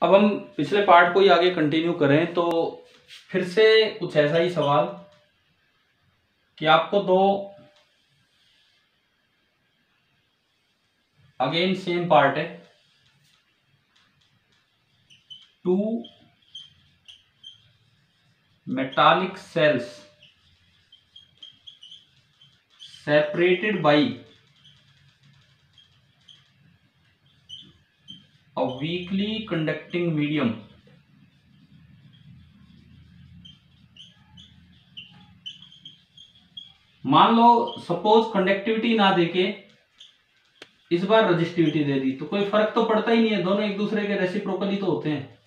अब हम पिछले पार्ट को ही आगे कंटिन्यू करें तो फिर से कुछ ऐसा ही सवाल कि आपको दो, अगेन सेम पार्ट है, two metallic cells separated by a weakly conducting medium मान लो सपोज कंडक्टिविटी ना देके इस बार रजिस्टिविटी दे दी तो कोई फर्क तो पड़ता ही नहीं है, दोनों एक दूसरे के रेसिप्रोकल ही तो होते हैं।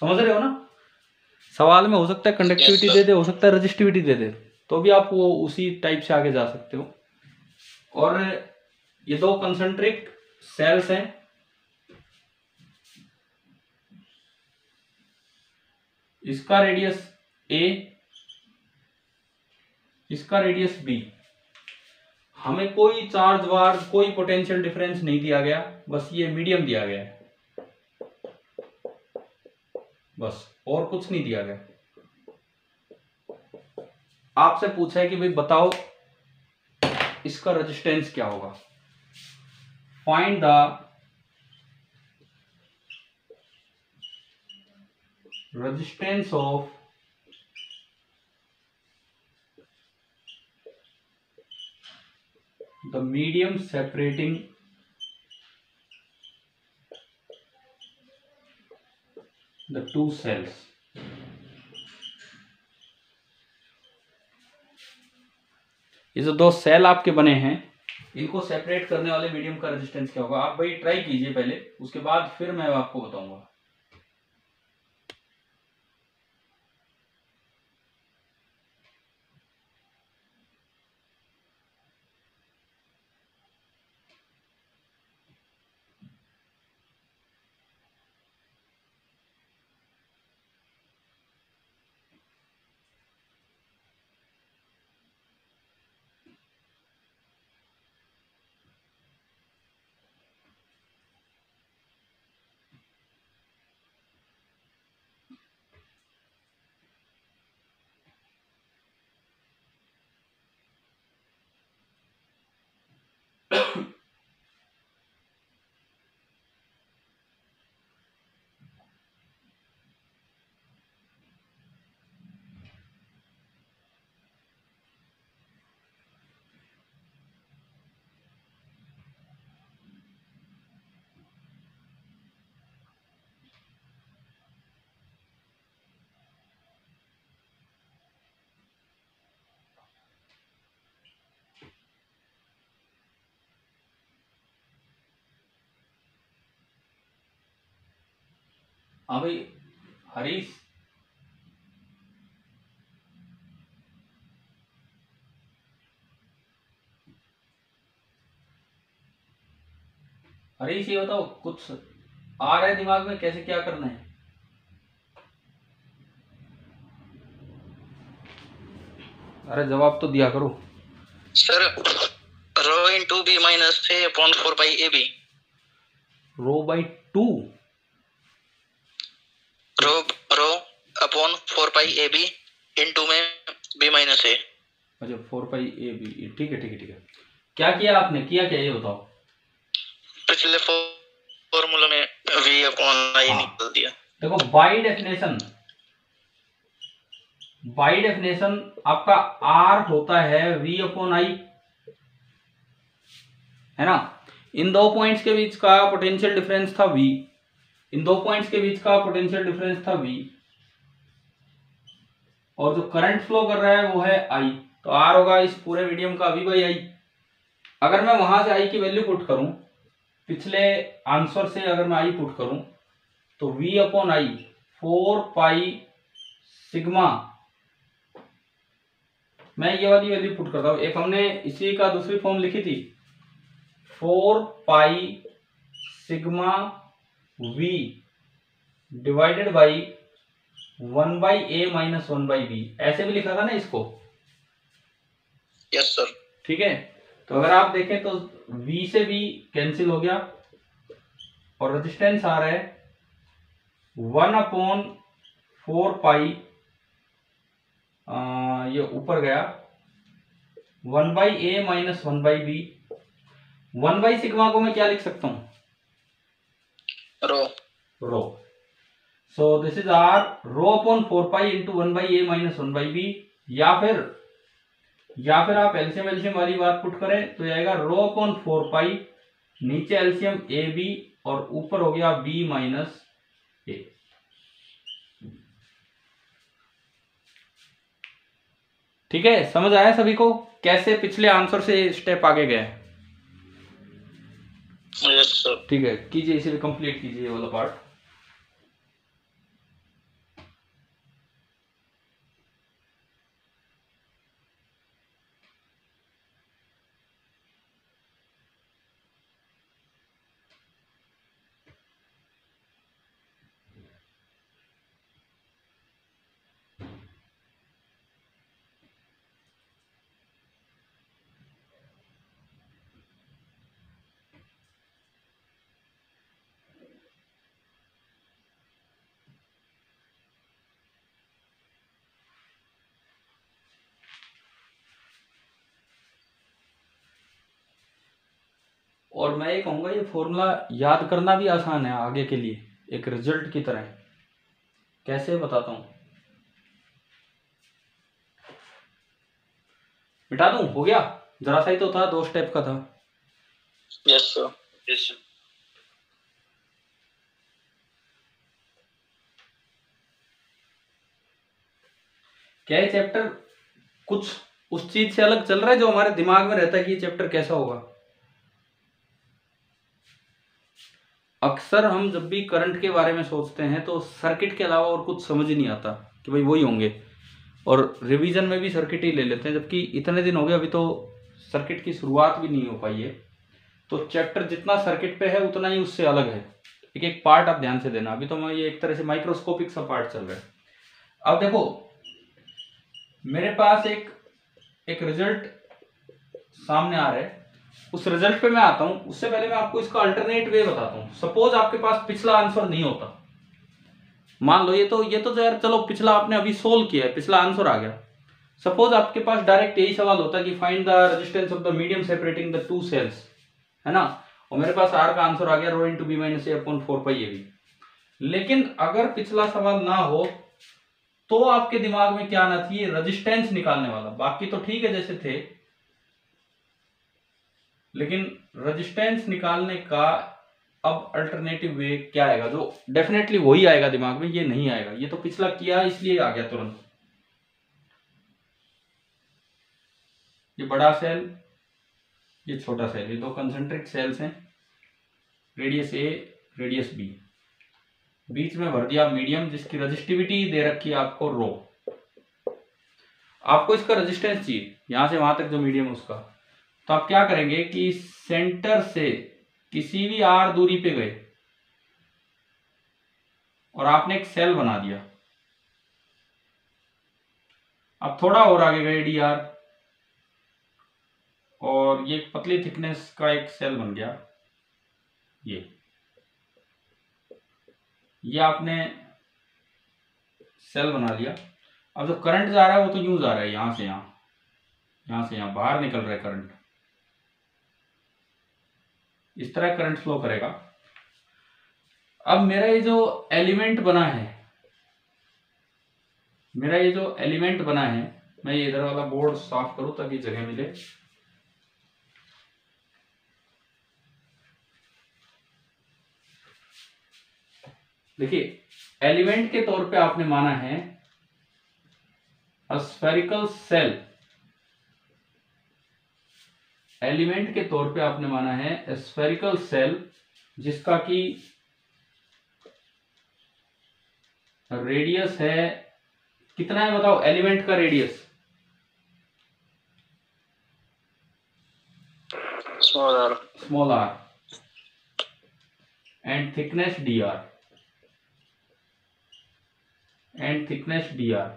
समझ रहे हो ना? सवाल में हो सकता है कंडक्टिविटी दे दे, हो सकता है रजिस्टिविटी दे दे, तो भी आप वो उसी टाइप से आगे जा सकते हो। और ये दो कंसंट्रिक सेल्स हैं, इसका रेडियस a, इसका रेडियस b। हमें कोई चार्ज वार, कोई पोटेंशियल डिफरेंस नहीं दिया गया, बस ये मीडियम दिया गया है, बस और कुछ नहीं दिया गया। आपसे पूछा है कि भाई बताओ इसका रेजिस्टेंस क्या होगा, find the resistance of the medium separating the two cells। ये जो दो सेल आपके बने हैं इनको सेपरेट करने वाले मीडियम का रेजिस्टेंस क्या होगा। आप भाई ट्राई कीजिए पहले, उसके बाद फिर मैं आपको बताऊंगा। हाँ भाई हरीश, हरीश ये बताओ कुछ आ रहा है दिमाग में, कैसे क्या करना है? अरे जवाब तो दिया करो sir. Rho into b minus a upon 4 pi a b. Rho by 2, rho rho upon 4 pi a b into में बी माइनस ए। अच्छा 4 पाई ए बी, ठीक है ठीक है ठीक है। क्या किया आपने, किया क्या ये बताओ? पिछले फॉर्मूला में v अपॉन आई निकाल दिया। देखो बाय डेफिनेशन आपका r होता है v अपॉन आई, है ना। इन दो पॉइंट्स के बीच का पोटेंशियल डिफरेंस था v, इन दो पॉइंट्स के बीच का पोटेंशियल डिफरेंस था v, और जो करंट फ्लो कर रहा है वो है i, तो r होगा इस पूरे मीडियम का v बाई आई। अगर मैं वहां से i की वैल्यू पुट करूं, पिछले आंसर से अगर मैं i पुट करूं तो v upon I 4 pi sigma, मैं ये वाली वैल्यू पुट करता हूं। एक हमने इसी का दूसरी फॉर्म लिखी थी, 4 pi sigma v divided by 1 by a minus 1 by b, ऐसे भी लिखा था ना इसको। Yes sir. ठीक है, तो अगर आप देखें तो v से v कैंसिल हो गया और रेजिस्टेंस आ रहा है 1/4 पाई, ये ऊपर गया 1/a माइनस 1/b। 1/सिग्मा को मैं क्या लिख सकता हूं? Rho. So this is r ρ/4 pi into 1/a minus 1/b। या फिर आप एलसीएम वाली बात पुट करें तो आएगा ρ/4 पाई, नीचे एलसीएम ए बी और ऊपर हो गया b माइनस ए। ठीक है, समझ आया सभी को कैसे पिछले आंसर से स्टेप आगे गए? Yes sir. ठीक है, कीजिए, इसे कंप्लीट कीजिए ये वाला पार्ट। और मैं ये कहूंगा ये फॉर्मूला याद करना भी आसान है आगे के लिए, एक रिजल्ट की तरह। कैसे बताता हूं, मिटा दूं? हो गया, जरा सा ही तो था, 2 स्टेप का था। Yes sir. Yes sir. क्या ये चैप्टर कुछ उस चीज से अलग चल रहा है जो हमारे दिमाग में रहता है कि ये चैप्टर कैसा होगा? अक्सर हम जब भी करंट के बारे में सोचते हैं तो सर्किट के अलावा और कुछ समझ ही नहीं आता कि भाई वही होंगे, और रिवीजन में भी सर्किट ही ले लेते हैं, जबकि इतने दिन हो गए अभी तो सर्किट की शुरुआत भी नहीं हो पाई है। तो चैप्टर जितना सर्किट पे है उतना ही उससे अलग है। एक एक पार्ट आप ध्यान से देना, अभी तो मैं ये एक तरह से माइक्रोस्कोपिक सा पार्ट चल रहा है। अब देखो मेरे पास एक रिजल्ट सामने आ रहा है, उस रिजल्ट पे मैं आता हूं। उससे पहले मैं आपको इसका अल्टरनेट वे बताता हूं। सपोज आपके पास पिछला आंसर नहीं होता, मान लो ये तो यार चलो पिछला आपने अभी सोल्व किया है, पिछला आंसर आ गया। सपोज आपके पास डायरेक्ट यही सवाल होता कि find the resistance of the medium separating the 2 cells, है ना, और मेरे पास आर का आंसर आ गया ρ × b - a/4πab। लेकिन अगर पिछला सवाल ना हो तो आपके दिमाग में क्या आना चाहिए? रेजिस्टेंस निकालने वाला। बाकी तो ठीक है जैसे थे, लेकिन रेजिस्टेंस निकालने का अब अल्टरनेटिव वे क्या आएगा? जो डेफिनेटली वही आएगा दिमाग में, ये नहीं आएगा। ये तो पिछला किया इसलिए आ गया तुरंत। ये बड़ा सेल, ये छोटा सेल, ये 2 कंसेंट्रिक सेल्स हैं, रेडियस ए रेडियस बी, बीच में भर दिया मीडियम जिसकी रेजिस्टिविटी दे रखी है आपको रो। आपको इसका रेजिस्टेंस चाहिए यहां से वहां तक जो मीडियम है उसका। तो आप क्या करेंगे कि सेंटर से किसी भी आर दूरी पे गए और आपने एक सेल बना दिया। अब थोड़ा और आगे गए डी आर, और ये पतली थिकनेस का एक सेल बन गया। ये आपने सेल बना लिया। अब जो करंट जा रहा है वो तो यूं जा रहा है, यहां से यहां, यहां से यहां बाहर निकल रहा है करंट। इस तरह करंट फ्लो करेगा। अब मेरा ये जो एलिमेंट बना है, मैं ये इधर वाला बोर्ड साफ करूं ताकि जगह मिले। देखिए एलिमेंट के तौर पे आपने माना है स्फेरिकल सेल, एलिमेंट के तौर पे आपने माना है स्फेरिकल सेल जिसका कि रेडियस है कितना है बताओ? एलिमेंट का radius small r and thickness d r,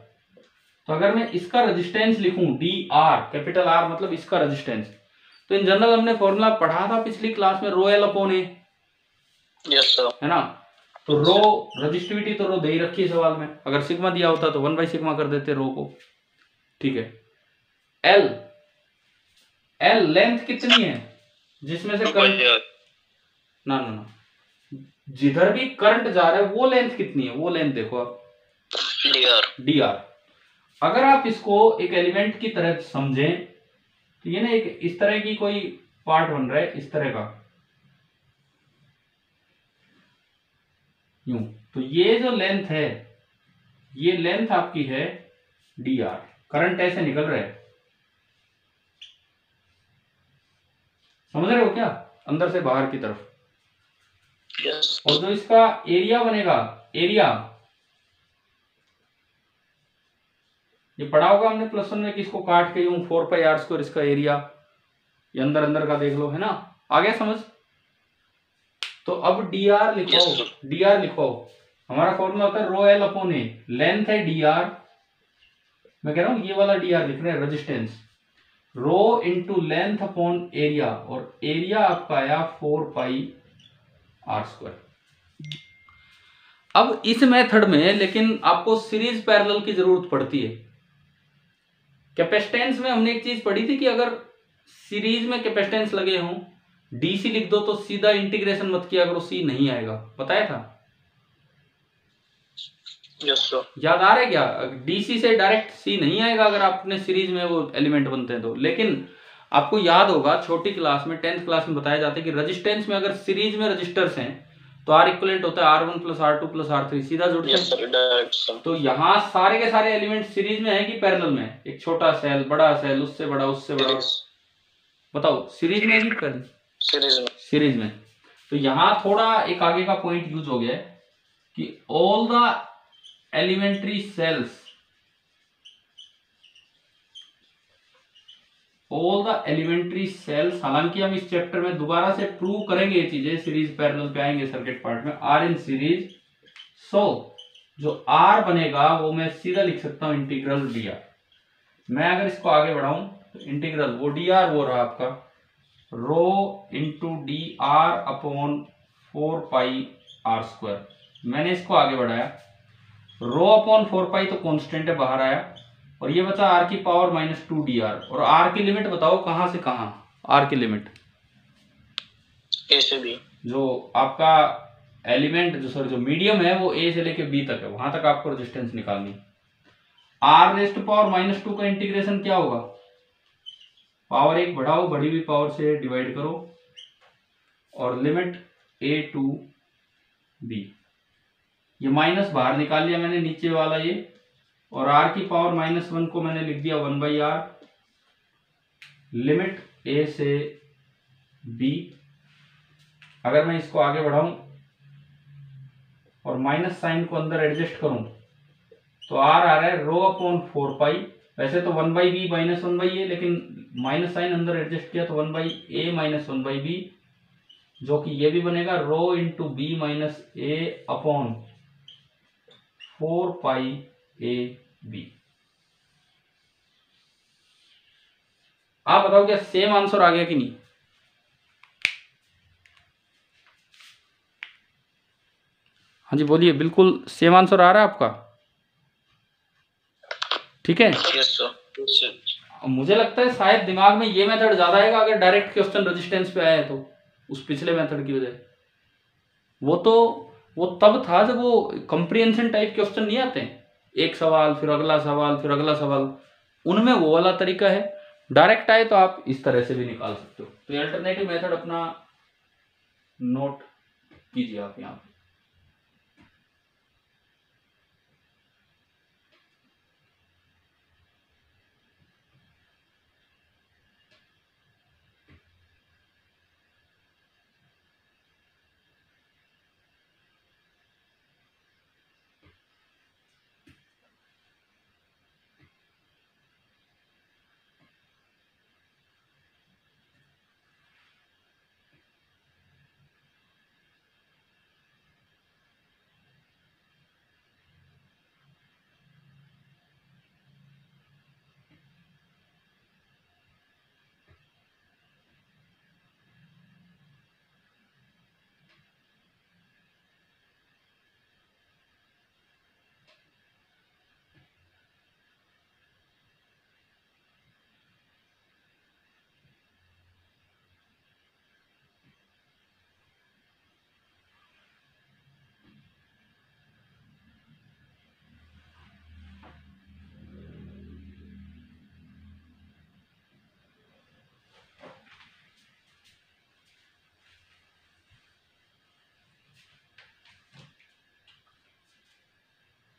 तो अगर मैं इसका रेजिस्टेंस लिखूं डी आर, कैपिटल आर मतलब इसका रेजिस्टेंस, तो इन जनरल हमने फॉर्मूला पढ़ा था पिछली क्लास में ρl/a, यस सर, है ना। तो रो रजिस्टिविटी तो रो दे ही रखी है सवाल में, अगर सिग्मा दिया होता तो 1/सिग्मा कर देते रो को। ठीक है, एल एल लेंथ कितनी है जिसमें से करंट, ना ना ना, जिधर भी करंट जा रहा है वो लेंथ कितनी है, वो लेंथ देखो आप, डी आर। अगर आप इसको एक एलिमेंट की तरह समझें तो ये ना एक इस तरह की कोई पार्ट बन रहा है, इस तरह का यूं, तो ये जो लेंथ है, ये लेंथ आपकी है डी आर। करंट ऐसे निकल रहा है, समझ रहे हो क्या, अंदर से बाहर की तरफ। और जो इसका एरिया बनेगा, एरिया ये पढ़ा होगा हमने +1 में कि इसको काट के यूं 4πr², इसका एरिया ये अंदर अंदर का देख लो, है ना, आ गया समझ। तो अब डी आर लिखवाओ, डी आर लिखवाओ, हमारा फॉर्मूला होता है रो एल अपॉन ए, लेंथ है डी आर, मैं कह रहा हूं ये वाला डी आर लिख रहे हैं रेजिस्टेंस, रो इंटू लेंथ अपॉन एरिया, और एरिया आपका आया 4πr²। अब इस मेथड में लेकिन आपको सीरीज पैरेलल की जरूरत पड़ती है। कैपेसिटेंस में हमने एक चीज पढ़ी थी कि अगर सीरीज में कैपेसिटेंस लगे हों, डीसी लिख दो तो सीधा इंटीग्रेशन मत किया करो, सी नहीं आएगा, बताया था। याद आ रहा है क्या, डीसी से डायरेक्ट सी नहीं आएगा अगर आपने सीरीज में वो एलिमेंट बनते हैं तो। लेकिन आपको याद होगा छोटी क्लास में 10th क्लास में बताया जाता है कि रेजिस्टेंस में अगर सीरीज में रजिस्टर्स हैं तो आर इक्वलेंट होता है R1 + R2 + R3, सीधा जुड़ते हैं। तो यहाँ सारे के सारे एलिमेंट सीरीज में है कि पैरेलल में, एक छोटा सेल, बड़ा सेल, उससे बड़ा, उससे बड़ा, बताओ सीरीज में ही पैरेलल, सीरीज में। तो यहाँ थोड़ा एक आगे का पॉइंट यूज हो गया है कि all the elementary cells, all the elementary cells, हालांकि हम इस चैप्टर में दोबारा से प्रूव करेंगे ये चीजें, सीरीज पैरेलल पे आएंगे सर्किट पार्ट में, आर इन सीरीज। सो जो आर बनेगा वो मैं सीधा लिख सकता हूं इंटीग्रल डी आर। मैं अगर इसको आगे बढ़ाऊं तो इंटीग्रल वो डी आर वो रहा आपका rho into d r upon 4πr²। मैंने इसको आगे बढ़ाया, रो अपॉन 4π तो कांस्टेंट है, बाहर आया, और ये बचा r की पावर -2dr। और r की लिमिट बताओ कहां से कहां, r की लिमिट ए से बी, जो आपका एलिमेंट जो मीडियम है वो a से लेके b तक है, वहां तक आपको रेजिस्टेंस निकालनी। r⁻² का इंटीग्रेशन क्या होगा, पावर 1 बढ़ाओ, बढ़ी हुई पावर से डिवाइड करो, और लिमिट a टू b, ये माइनस बाहर निकाल लिया मैंने नीचे वाला ये, और r की पावर -1 को मैंने लिख दिया 1/r, लिमिट a से b। अगर मैं इसको आगे बढ़ाऊं और माइनस साइन को अंदर एडजस्ट करूं तो r आ रहा है रो अपॉन 4π, वैसे तो 1/b -1/a, लेकिन माइनस साइन अंदर एडजस्ट किया तो 1/a - 1/b, जो कि ये भी बनेगा rho into b - a upon 4πab। आप बताओ क्या सेम आंसर आ गया कि नहीं? हाँ जी बोलिए, बिल्कुल सेम आंसर आ रहा है आपका, ठीक है। Yes sir. मुझे लगता है शायद दिमाग में ये मेथड ज्यादा आएगा अगर डायरेक्ट क्वेश्चन रेजिस्टेंस पे आया है तो, उस पिछले मेथड की वजह। वो तब था जब वो कंप्रीहेंशन टाइप क्वेश्चन नहीं आते, एक सवाल फिर अगला सवाल फिर अगला सवाल, उनमें वो वाला तरीका है। डायरेक्ट आए तो आप इस तरह से भी निकाल सकते हो। तो अल्टरनेटिव मेथड अपना नोट कीजिए आप यहाँ पे।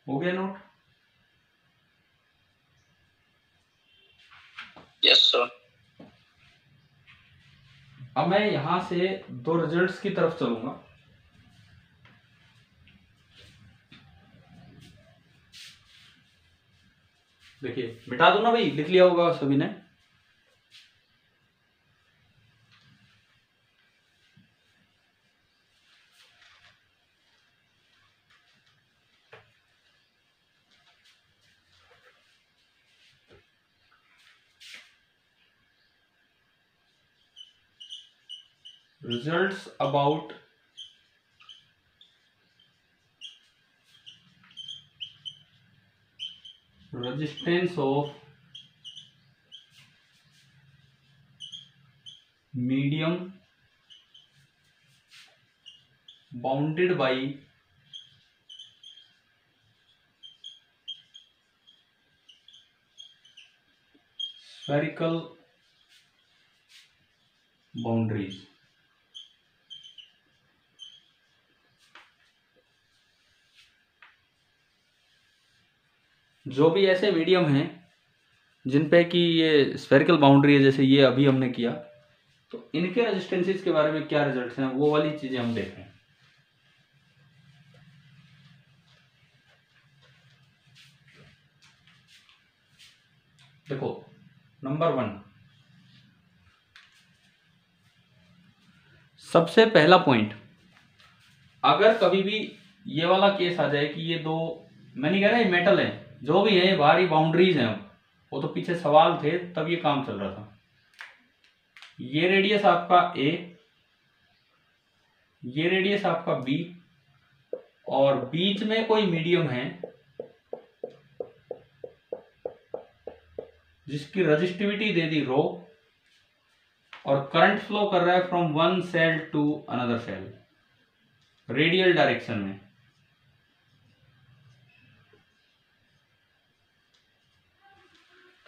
हो गया नोट? Yes sir. अब मैं यहां से दो रिजल्ट्स की तरफ चलूंगा। देखिए मिटा दूं ना भाई, लिख लिया होगा सभी ने। Results about resistance of medium bounded by spherical boundaries। जो भी ऐसे मीडियम हैं जिन पे कि ये स्फेरिकल बाउंड्री है, जैसे ये अभी हमने किया, तो इनके रेजिस्टेंसेस के बारे में क्या रिजल्ट्स हैं, वो वाली चीजें हम देख रहे हैं। देखो नंबर 1, सबसे पहला पॉइंट, अगर कभी भी ये वाला केस आ जाए कि ये दो, मैं नहीं कह रहा ये मेटल है, जो भी है बाहरी बाउंड्रीज हैं, वो तो पीछे सवाल थे तब ये काम चल रहा था। ये रेडियस आपका ए, ये रेडियस आपका बी, और बीच में कोई मीडियम है जिसकी रजिस्टिविटी दे दी रो, और करंट फ्लो कर रहा है from one cell to another cell radial direction में।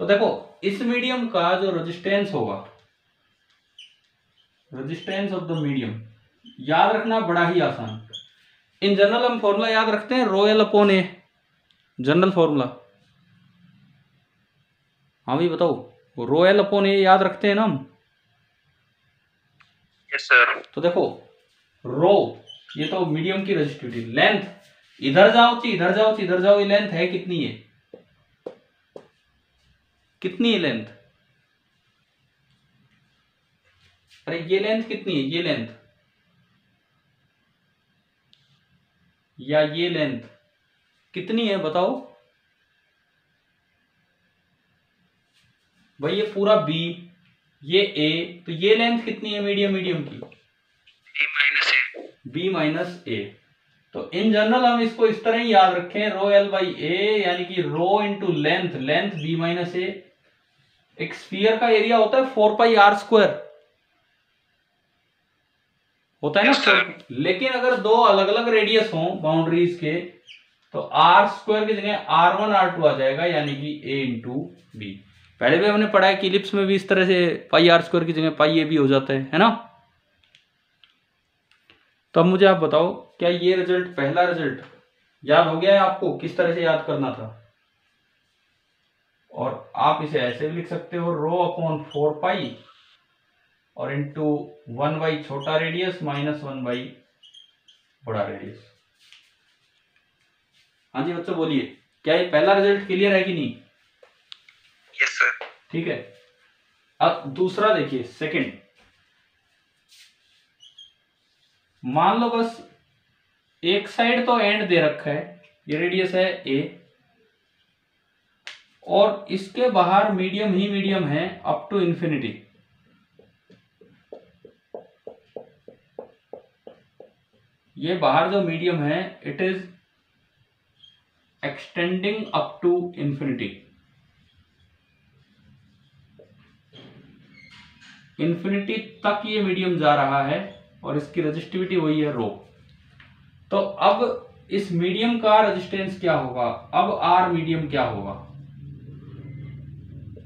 तो देखो इस मीडियम का जो रेजिस्टेंस होगा, रेजिस्टेंस ऑफ द मीडियम, याद रखना बड़ा ही आसान। इन जनरल हम फॉर्मूला याद रखते हैं, रो एल अपॉन ए, जनरल फॉर्मूला। हाँ भी बताओ, रो एल अपॉन ए याद रखते हैं ना हम? Yes sir. तो देखो रो, ये तो मीडियम की रेजिस्टिविटी, लेंथ, इधर जाओ ची इधर जाओ ची इधर जाओ, ये लेंथ है कितनी है, कितनी है लेंथ? अरे ये लेंथ कितनी है, ये लेंथ या ये लेंथ कितनी है बताओ भाई? ये पूरा बी, ये ए, तो ये लेंथ कितनी है मीडियम, मीडियम की बी माइनस ए। तो इन जनरल हम इसको इस तरह ही याद रखें, रो एल बाई ए, यानी कि rho into length, length b minus a. एक स्फीयर का एरिया होता है 4 पाई आर स्क्वायर, होता है ना। लेकिन अगर दो अलग अलग रेडियस हो बाउंड्रीज के, तो आर स्क्वायर की जगह R1 R2 आ जाएगा, यानी कि ए इंटू बी। पहले भी हमने पढ़ा है कि इलिप्स में भी इस तरह से पाई आर स्क्वायर की जगह पाई ए भी हो जाता है ना। तो अब मुझे आप बताओ, क्या ये रिजल्ट, पहला रिजल्ट याद हो गया है आपको, किस तरह से याद करना था? और आप इसे ऐसे भी लिख सकते हो, रो अपॉन 4 पाई और इंटू 1 बाई छोटा रेडियस माइनस 1 बाई बड़ा रेडियस। हाँ जी बच्चों बोलिए, क्या ये पहला रिजल्ट क्लियर है कि नहीं? Yes sir. ठीक है। अब दूसरा देखिए, सेकंड, मान लो बस एक साइड तो एंड दे रखा है, ये रेडियस है ए, और इसके बाहर मीडियम ही मीडियम है अप टू इंफिनिटी। ये बाहर जो मीडियम है it is extending up to infinity, infinity तक ये मीडियम जा रहा है, और इसकी रेजिस्टिविटी वही है रो। तो अब इस मीडियम का रेजिस्टेंस क्या होगा, अब आर मीडियम क्या होगा?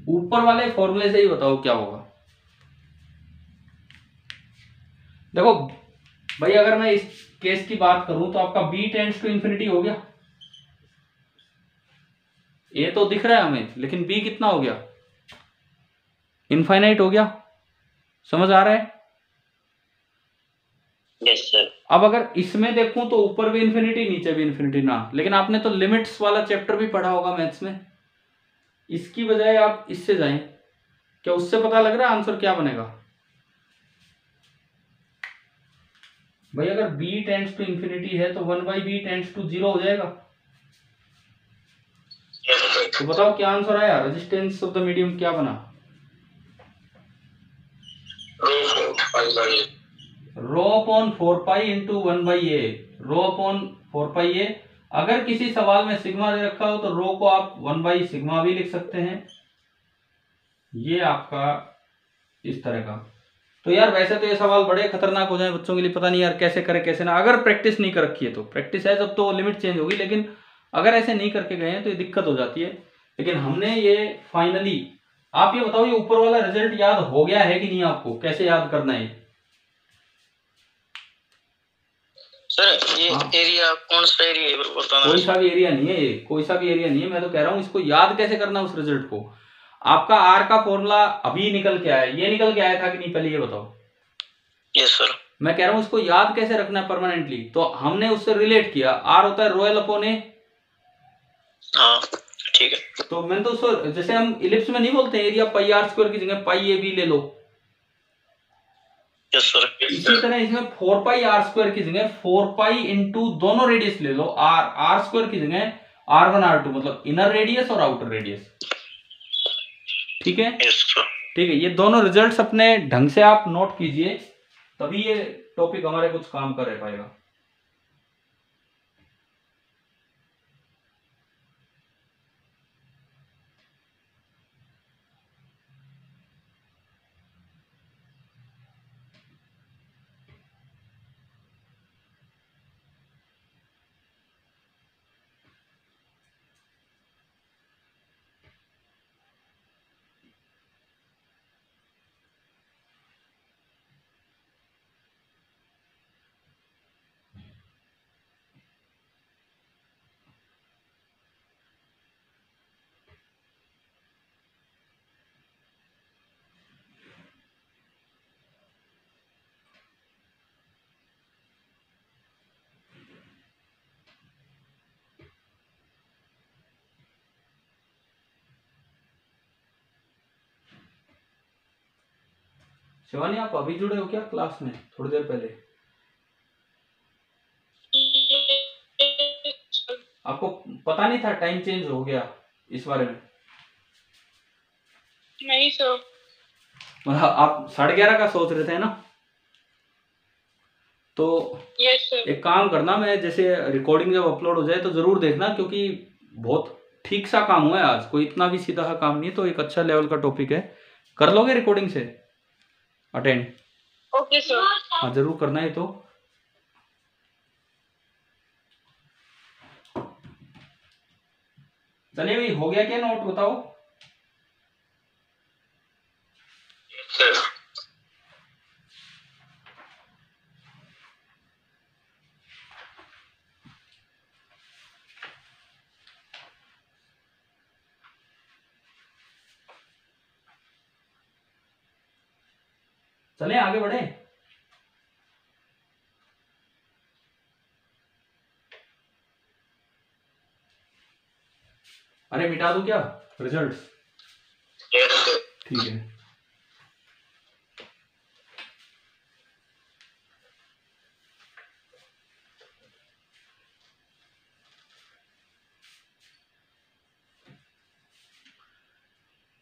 ऊपर वाले फॉर्मूले से ही बताओ क्या होगा। देखो भाई, अगर मैं इस केस की बात करूं तो आपका बी टेंड्स टू इंफिनिटी हो गया, ए तो दिख रहा है हमें, लेकिन बी कितना हो गया, इनफाइनाइट हो गया। समझ आ रहा है? Yes sir. अब अगर इसमें देखूं तो ऊपर भी इन्फिनिटी नीचे भी इन्फिनिटी ना, लेकिन आपने तो लिमिट्स वाला चैप्टर भी पढ़ा होगा मैथ्स में। इसकी बजाय आप इससे जाएं, क्या उससे पता लग रहा है आंसर क्या बनेगा? भाई अगर b टेंड्स टू इन्फिनिटी है तो 1/b टेंड्स टू 0 हो जाएगा। तो बताओ क्या आंसर आया, रेजिस्टेंस ऑफ द मीडियम क्या बना? रो अपॉन 4 इंटू 1/a, रो अपॉन 4 अगर किसी सवाल में सिग्मा दे रखा हो तो रो को आप 1/सिग्मा भी लिख सकते हैं। ये आपका इस तरह का। तो यार वैसे तो ये सवाल बड़े खतरनाक हो जाए बच्चों के लिए, पता नहीं यार कैसे करे कैसे ना। अगर प्रैक्टिस नहीं कर रखी है तो, प्रैक्टिस है जब तो लिमिट चेंज होगी, लेकिन अगर ऐसे नहीं करके गए हैं तो ये दिक्कत हो जाती है। लेकिन हमने ये फाइनली, आप ये बताओ ये ऊपर वाला रिजल्ट याद हो गया है कि नहीं आपको, कैसे याद करना है? सर ये एरिया कौन सा एरिया है बताना। कोई सा भी एरिया नहीं है ये, कोई सा भी एरिया नहीं है। मैं तो कह रहा हूँ इसको याद कैसे करना उस रिजल्ट को। आपका आर का फॉर्मूला अभी निकल के आया, ये निकल के आया था कि नहीं, पहले ये बताओ। Yes sir. मैं कह रहा हूं इसको याद कैसे रखना है परमानेंटली, तो हमने उससे रिलेट किया, आर होता है रोयल अपॉन ए। हाँ ठीक है। तो मैंने तो उसको, जैसे हम इलिप्स में नहीं बोलते एरिया पाई आर स्क्वायर की जगह पाई ए बी ले लो, यस सर। इसी तरह इसमें 4 आर स्क्वायर की जगह 4 इंटू दोनों रेडियस ले लो, आर स्क्वायर की जगह R1 R2, मतलब इनर रेडियस और आउटर रेडियस। ठीक है? Yes sir. ठीक है, ये दोनों रिजल्ट्स अपने ढंग से आप नोट कीजिए, तभी ये टॉपिक हमारे कुछ काम कर पाएगा। शिवानी आप अभी जुड़े हो क्या क्लास में, थोड़ी देर पहले? आपको पता नहीं था टाइम चेंज हो गया इस बारे में? नहीं सर। मतलब आप 11:30 का सोच रहे थे ना? तो यस सर। एक काम करना, मैं जैसे रिकॉर्डिंग जब अपलोड हो जाए तो जरूर देखना, क्योंकि बहुत ठीक सा काम हुआ है आज, कोई इतना भी सीधा काम नहीं है, तो एक अच्छा लेवल का टॉपिक है। कर लोगे रिकॉर्डिंग से अटेंड? Okay sir. हाँ जरूर करना है। तो चलिए भाई, हो गया क्या नोट, बताओ। सर चले आगे बढ़े। अरे मिटा दूं क्या रिजल्ट? ठीक है।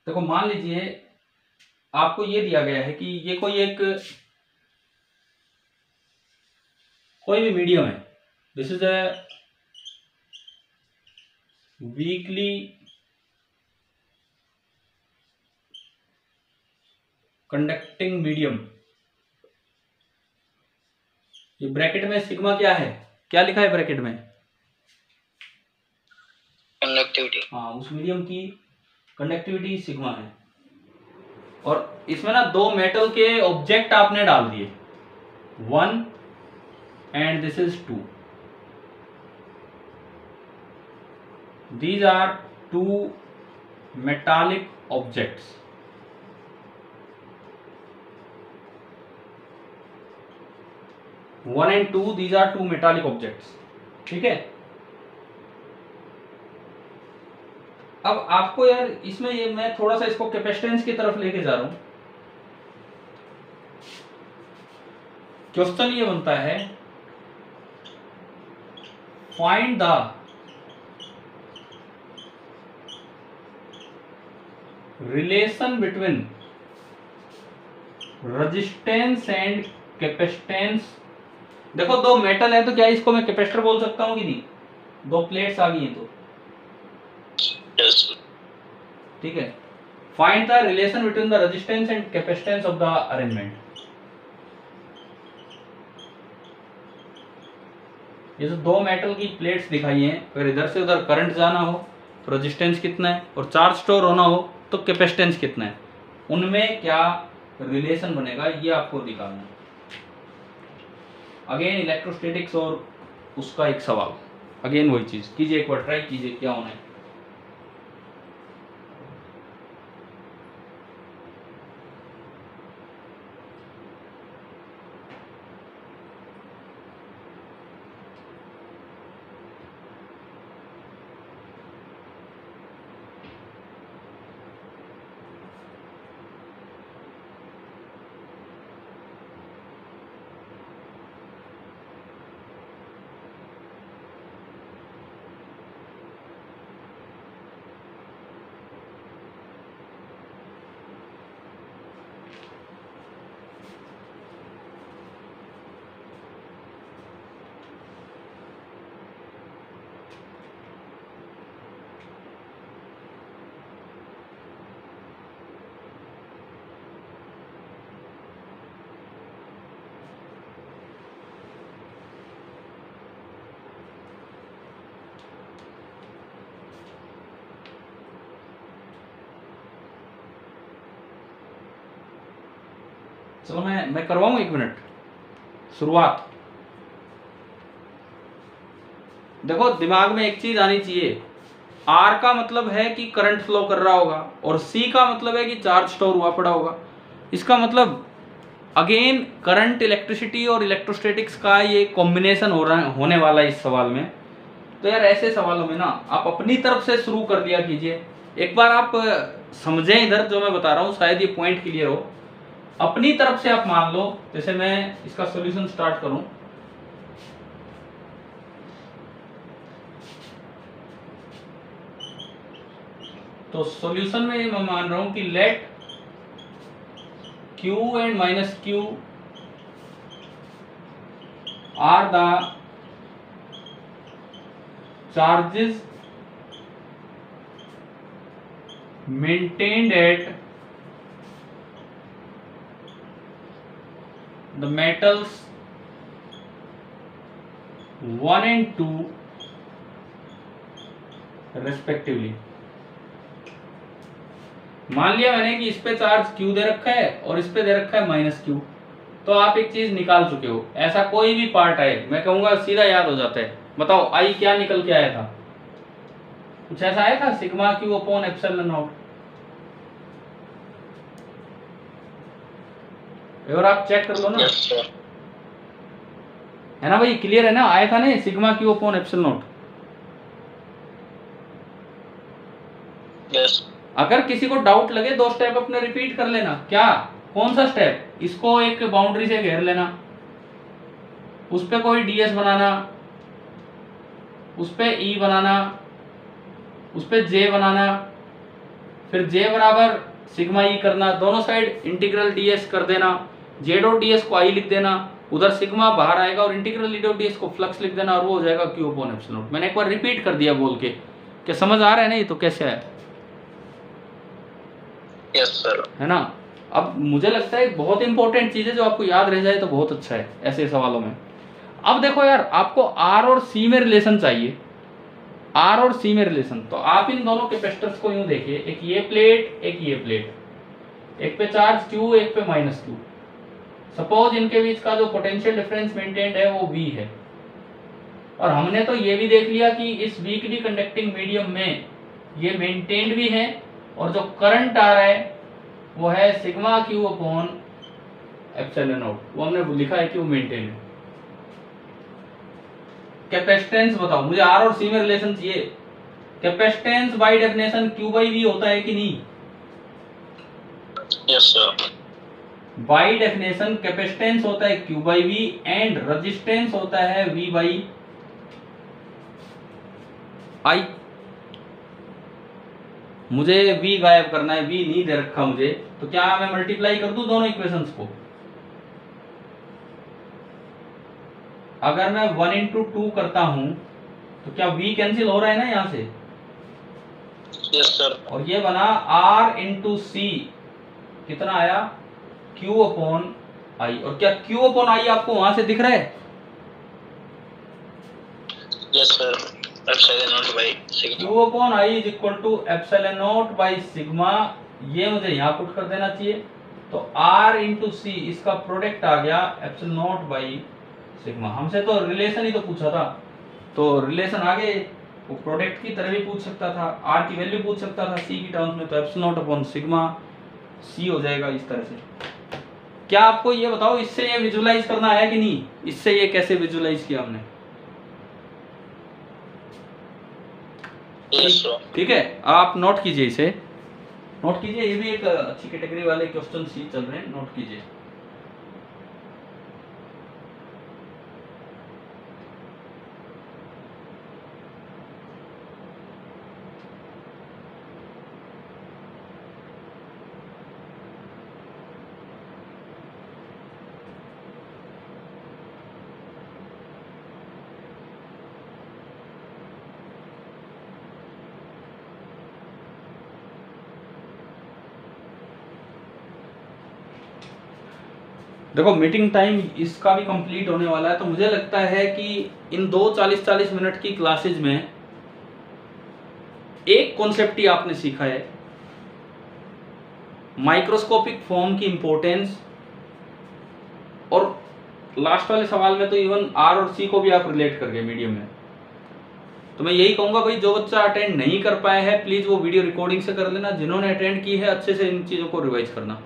देखो मान लीजिए आपको ये दिया गया है कि ये कोई भी मीडियम है, this is a weekly conducting medium. ये ब्रैकेट में सिग्मा क्या है, क्या लिखा है ब्रैकेट में? कंडक्टिविटी। हाँ, उस मीडियम की कंडक्टिविटी सिग्मा है। और इसमें ना दो मेटल के ऑब्जेक्ट आपने डाल दिए, 1 and this is 2. These are two metallic objects. One and two, these are two metallic objects. ठीक है। अब आपको यार इसमें ये मैं थोड़ा सा इसको कैपेसिटेंस की तरफ लेके जा रहा हूं। क्वेश्चन ये बनता है, find the relation between resistance and capacitance. देखो दो मेटल है तो क्या इसको मैं कैपेसिटर बोल सकता हूं कि नहीं? दो प्लेट्स आ गई हैं तो ठीक है। Find the relation between the resistance and capacitance of the arrangement. ये जो दो मेटल की प्लेट्स दिखाई हैं, अगर इधर से उधर करंट जाना हो तो रेजिस्टेंस कितना है, और चार्ज स्टोर होना हो तो कैपेसिटेंस कितना है, उनमें क्या रिलेशन बनेगा ये आपको दिखाना है। अगेन इलेक्ट्रोस्टैटिक्स और उसका एक सवाल, अगेन वही चीज कीजिए, एक बार ट्राई कीजिए क्या होना है। चलो मैं करवाऊं, 1 मिनट शुरुआत। देखो दिमाग में एक चीज आनी चाहिए, आर का मतलब है कि करंट फ्लो कर रहा होगा और सी का मतलब है कि चार्ज स्टोर हुआ पड़ा होगा। इसका मतलब अगेन करंट, इलेक्ट्रिसिटी और इलेक्ट्रोस्टैटिक्स का ये कॉम्बिनेशन होने वाला है इस सवाल में। तो यार ऐसे सवालों में ना आप अपनी तरफ से शुरू कर दिया कीजिए। एक बार आप समझें इधर जो मैं बता रहा हूँ, शायद ये पॉइंट क्लियर हो। अपनी तरफ से आप मान लो, जैसे मैं इसका सॉल्यूशन स्टार्ट करूं, तो सॉल्यूशन में मैं मान रहा हूं कि let Q and minus Q are the charges maintained at the metals 1 and 2 respectively। मान लिया मैंने कि इस पे चार्ज Q दे रखा है और इस पे दे रखा है माइनस Q, तो आप एक चीज निकाल चुके हो। ऐसा कोई भी पार्ट आए, मैं कहूंगा सीधा याद हो जाता है। बताओ आई क्या निकल के आया था? कुछ ऐसा आया था, sigma Q upon epsilon not. और आप चेक कर लो ना, है ना भाई, क्लियर है ना? आया था ना sigma Q upon epsilon not. Yes. अगर किसी को डाउट लगे 2 स्टेप अपने रिपीट कर लेना। क्या, कौन सा स्टेप? इसको एक बाउंड्री से घेर लेना, उस पे कोई ds बनाना, उस पे E बनाना, उस पे J बनाना, फिर J बराबर सिग्मा E करना, दोनों साइड इंटीग्रल ds कर देना, J डॉट ds को I लिख देना, उधर सिग्मा बाहर आएगा और इंटीग्रल E डॉट ds को फ्लक्स लिख देना, और वो हो जाएगा Q अपॉन एप्सिलॉन नॉट। मैंने एक बार रिपीट कर दिया बोल के, क्या समझ आ रहा है ना? ये तो कैसे है? Yes sir. है ना? अब मुझे लगता है बहुत इंपॉर्टेंट चीज है, जो आपको याद रह जाए तो बहुत अच्छा है ऐसे सवालों में। अब देखो यार, आपको R और C में रिलेशन चाहिए, R और C में रिलेशन। तो आप इन दोनों कैपेसिटर्स को यूं देखिए, एक ये प्लेट, एक ये प्लेट, एक पे चार्ज Q, एक पे माइनस Q। सपोज इनके बीच का जो पोटेंशियल डिफरेंस मेंटेन्ड है वो V है, और हमने तो ये भी देख लिया कि इस वीकली कंडक्टिंग मीडियम में ये मेंटेन्ड भी है, और जो करंट आ रहा है वो है sigma Q upon epsilon not, वो हमने लिखा है कि वो मेंटेन है। कैपेसिटेंस बताओ मुझे, आर और सी में रिलेशन चाहिए। Capacitance by definition Q by V होता है कि नहीं? Yes sir. By definition capacitance होता है Q by V and resistance होता है वी बाई आई। मुझे v गायब करना है, v नहीं दे रखा मुझे, तो क्या मैं मल्टीप्लाई कर दूं दोनों इक्वेशंस को? अगर मैं 1 इंटू 2 करता हूं तो क्या v कैंसिल हो रहा है ना यहां से? Yes sir. और ये बना r इंटू सी, कितना आया? q अपॉन आई। और क्या q अपॉन आई आपको वहां से दिख रहा है? Yes sir. Epsilon naught by sigma. q upon I is equal to epsilon naught by sigma, ये मुझे यहाँ पुट कर देना चाहिए। तो r इंटू सी, इसका प्रोडक्ट आ गया एप्सिलॉन नॉट बाई सिग्मा। हमसे तो रिलेशन ही तो पूछा था, तो रिलेशन आगे वो प्रोडक्ट की तरह भी पूछ सकता था, r की वैल्यू पूछ सकता था c की टर्म्स में, तो epsilon not upon sigma c हो जाएगा इस तरह से। क्या आपको ये बताओ इससे ये विजुलाइज करना है कि नहीं? इससे ये कैसे विजुलाइज किया हमने? Yes sir. ठीक है, आप नोट कीजिए, इसे नोट कीजिए, ये भी एक अच्छी कैटेगरी वाले क्वेश्चन सी चल रहे हैं, नोट कीजिए। देखो मीटिंग टाइम इसका भी कंप्लीट होने वाला है, तो मुझे लगता है कि इन 40-40 मिनट की क्लासेज में एक कॉन्सेप्ट ही आपने सीखा है, माइक्रोस्कोपिक फॉर्म की इंपॉर्टेंस। और लास्ट वाले सवाल में तो इवन आर और सी को भी आप रिलेट कर गए मीडियम में। तो मैं यही कहूंगा भाई, जो बच्चा अटेंड नहीं कर पाए है प्लीज वो वीडियो रिकॉर्डिंग से कर लेना, जिन्होंने अटेंड की है अच्छे से इन चीजों को रिवाइज करना,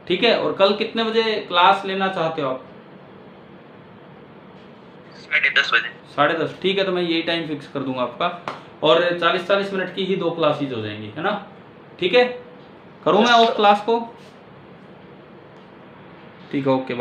ठीक है। और कल कितने बजे क्लास लेना चाहते हो आप? 10:30 बजे। 10:30, ठीक है, तो मैं यही टाइम फिक्स कर दूंगा आपका, और 40-40 मिनट की ही 2 क्लासेज हो जाएंगी, है ना? ठीक है, करूं मैं ऑफ क्लास को? ठीक है, ओके।